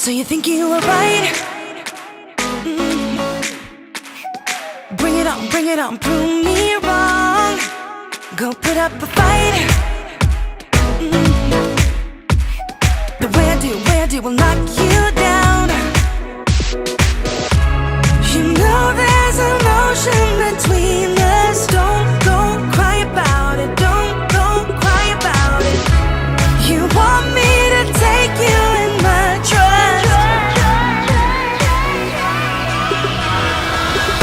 So you think you were right? Bring it on, prove me wrong. Go put up a fight. The way I do will knock you down. You know there's an ocean between us. Don't go cry about it. Don't go cry about it. You want me to take you in my trust.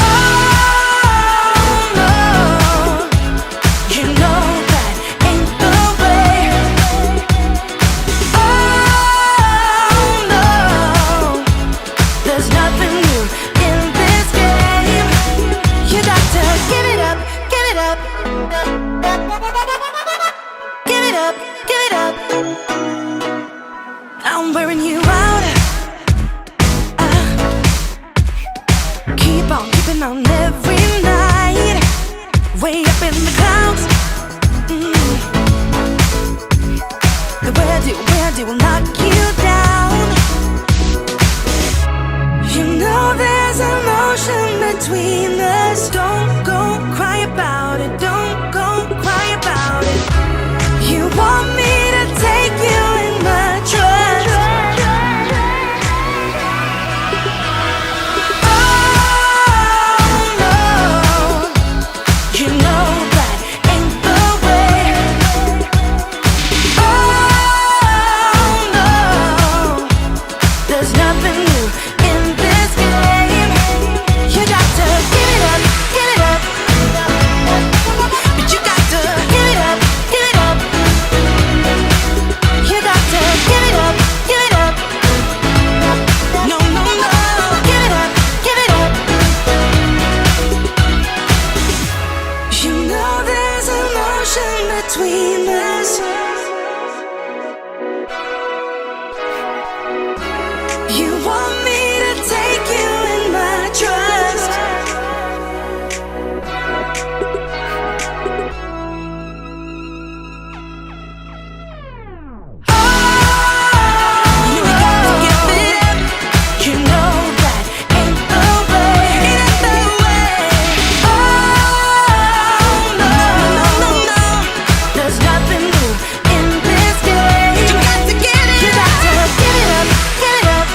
Oh no, you know that ain't the way. Oh no, there's nothing new in this game. You got to give it up, give it up. Give it up, give it up. I'm wearing you out. Keep on keeping on every night. Way up in the clouds. The way I do will knock you down. You know there's an ocean between us. Don't go cry about it. Don't go cry about it. You want me to take you in my trust. Oh no, you know that ain't the way. Oh no, there's nothing new in this game. You got to give it up, give it up. But you got to give it up, give it up. You got to give it up, give it up. No, no, no, give it up, give it up. You know there's an ocean between us. You want me to take you in my trust. You got to give it up. You know that ain't the way. Ain't the way. Oh no, no, no, there's nothing new in this game. You got to give it. You got to give it up, give it up.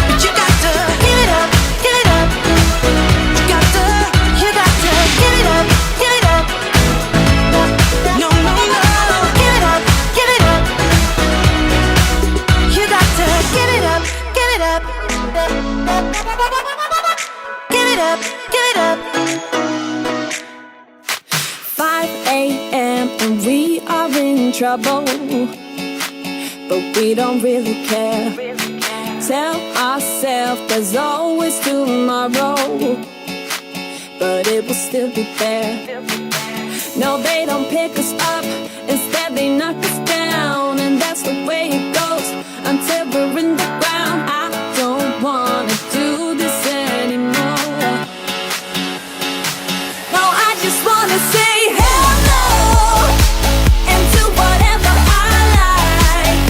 But you got to give it up, give it up. You got to give it up, give it up. No, no, no, give it up, give it up. You got to give it up, give it up. Give it up, give it up. 5 a.m. and we are in trouble, but we don't really care. Tell ourselves there's always tomorrow, but it will still be there. No, they don't pick us up, instead they knock us down. And that's the way it goes until we're in the ground. I don't wanna do this anymore. No, I just wanna say hello and do whatever I like.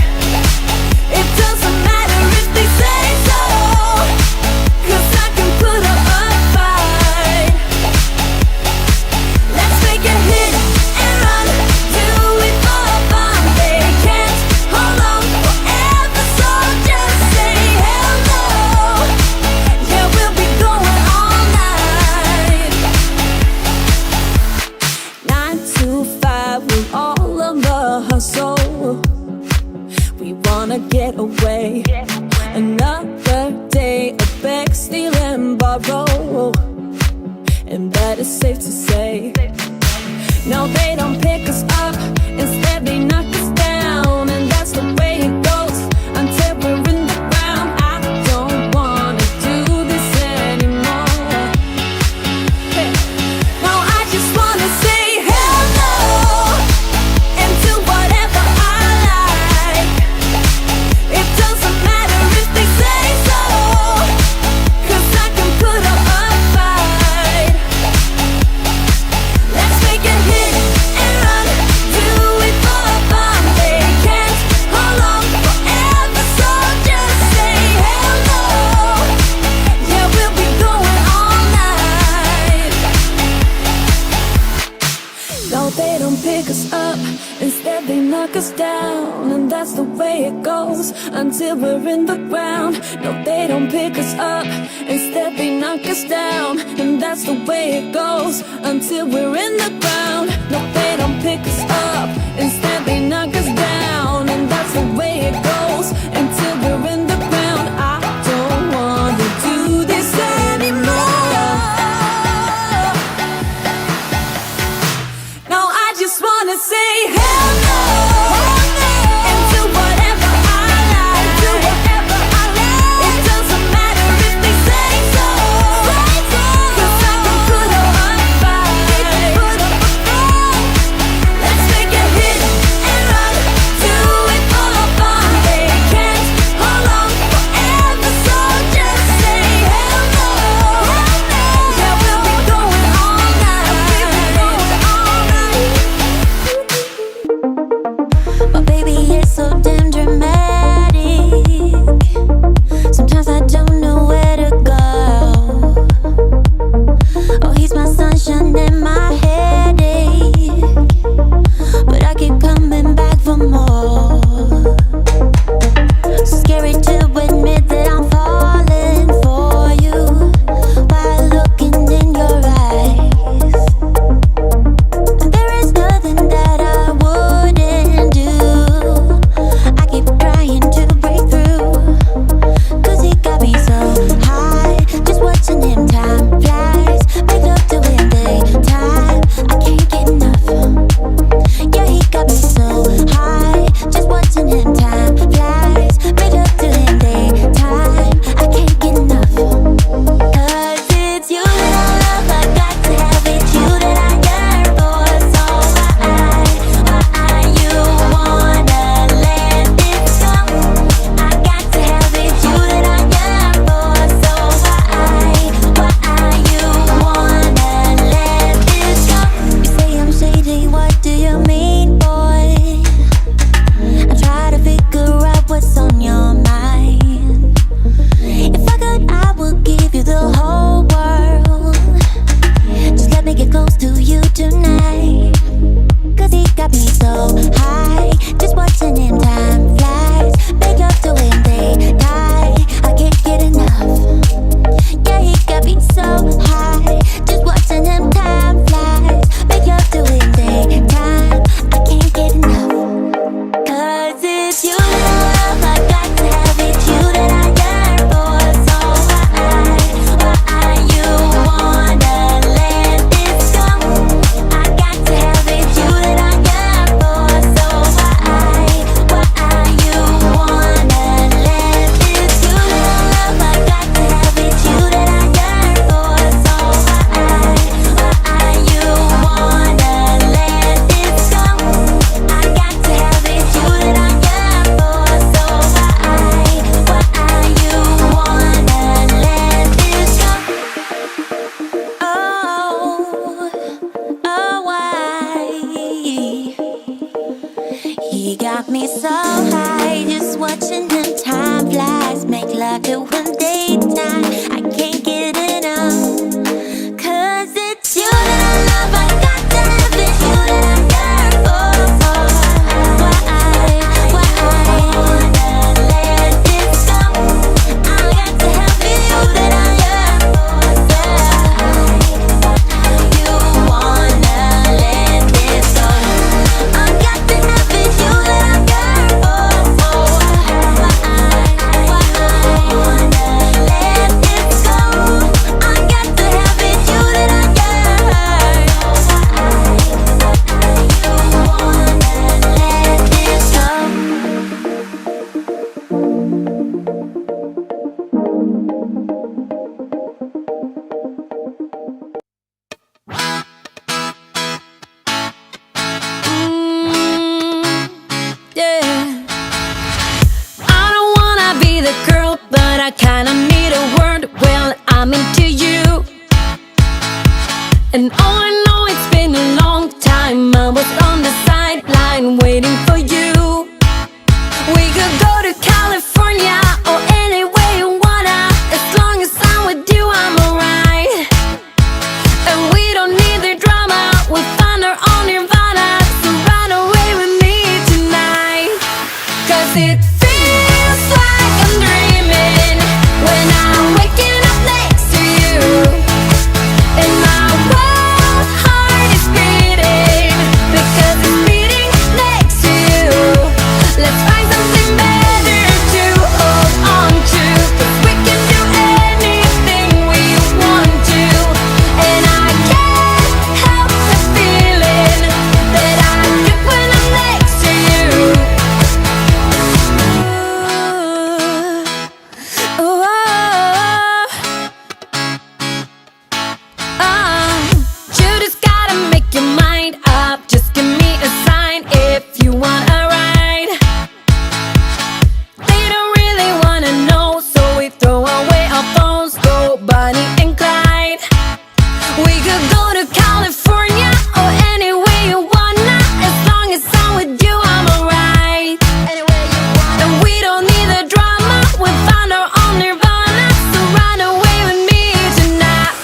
It doesn't matter if they say so, 'cause I can put up a fight. Let's make a hit and run, do it for fun. They can't hold on forever, so just say hello. Yeah, we'll be going all night. 9 to 5, we're all on the hustle. We wanna get away. Another day of beg, steal and borrow, and that is safe to say. No, they don't pick us up, instead they knock us down. And that's the way it goes until we're in the ground. I don't wanna do this anymore. Hey. No, I just wanna say hello and do whatever I like. It doesn't matter if they say so, 'cause I can put up a fight. Let's make a hit and run, do it for fun. down, and that's the way it goes until we're in the ground. No, they don't pick us up, instead they knock us down, and that's the way it goes until we're in the ground. No, they don't pick us up, instead they knock us down, and that's the way it goes until we're in the ground. I don't wanna do this anymore. No, I just wanna say hell no. And do whatever I like. Do whatever I like. It doesn't matter if they say so. 'Cause I can put up a fight. Let's make a hit and run. Do it all up on. They can't hold on forever, so just say hell no. Yeah, we'll be going all night. We'll be going all night. Oh baby, it's so damn dramatic. Sometimes I don't know where to go. Oh, he's my sunshine and my headache, but I keep coming back for more. So scary to admit that I'm falling for you while looking in your eyes. There is nothing that I wouldn't do. I keep trying to break through, 'cause he got me so high. Just watching him, time flies. Make love to him daytime. I can't get enough. Yeah, he got me so high. Just watching him, time flies. Make love to him daytime. I can't get enough. 'Cause it's you that I love. I got to have it. You that I yearn for. So why you wanna let this go? I got to have it. You that I yearn for. So why you wanna let this go? You say I'm shady. What do you mean, boy? I try to figure out what's on your mind. If I could, I would give you the whole world. Just let me get close to you tonight. 'Cause he got me so high. Just watching him, time flies. Make love to him, they die. I can't get enough. Yeah, he got me so high. Just watching him, time flies. Make love to him, they time. I can't get enough. 'Cause it's you that I love. I got to have it. You that I yearn for. So why you wanna let this go? I got to have it. You that I yearn for. So why you wanna let this go? You that I love. I got to have it. You that I yearn for. So why you wanna let this go? I got to have it. You that I yearn for. So why you wanna let this go? Why? He got me so high, just watching him, time flies. Make love to him daytime. I can't get enough. 'Cause it's you that I love. I got to have it. You that I yearn for. Why wanna let this go? I got to have it. You that I yearn for. You wanna let this go? I got to have it. You that I yearn for. And oh, I know it's been a long time. I was on the sideline waiting for you. We could go to California or anywhere you wanna. As long as I'm with you, I'm alright. And we don't need the drama, we'll find our own nirvana. So run away with me tonight. 'cause it feels like I'm dreaming when I'm waking up next to you. And my wild heart is beating because it's beating next to you. Let's find something better to hold on to, 'cause we can do anything we want to. And I can't help the feeling that I get when I'm next to you. Ooh, you just gotta make your mind up. Just give me a sign if you want a ride. They don't really wanna know, so we throw away our phones, go Bonnie and Clyde. We could go to California or anywhere you wanna. As long as I'm with you, I'm alright. And we don't need the drama, we found our own nirvana. So run away with me tonight,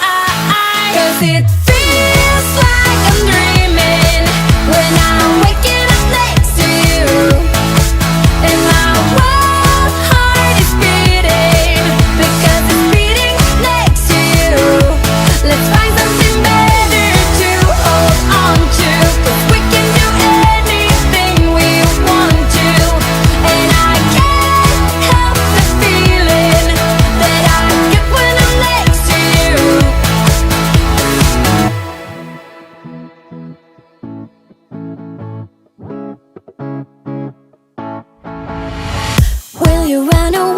'cause it feels like I'm dreaming when I'm waking up next to you. And my wild heart is beating because it's beating next to you. Let's find something better to hold on to, 'cause we can do anything we want to. And I can't help the feeling that I get when I'm next to you. Will you run away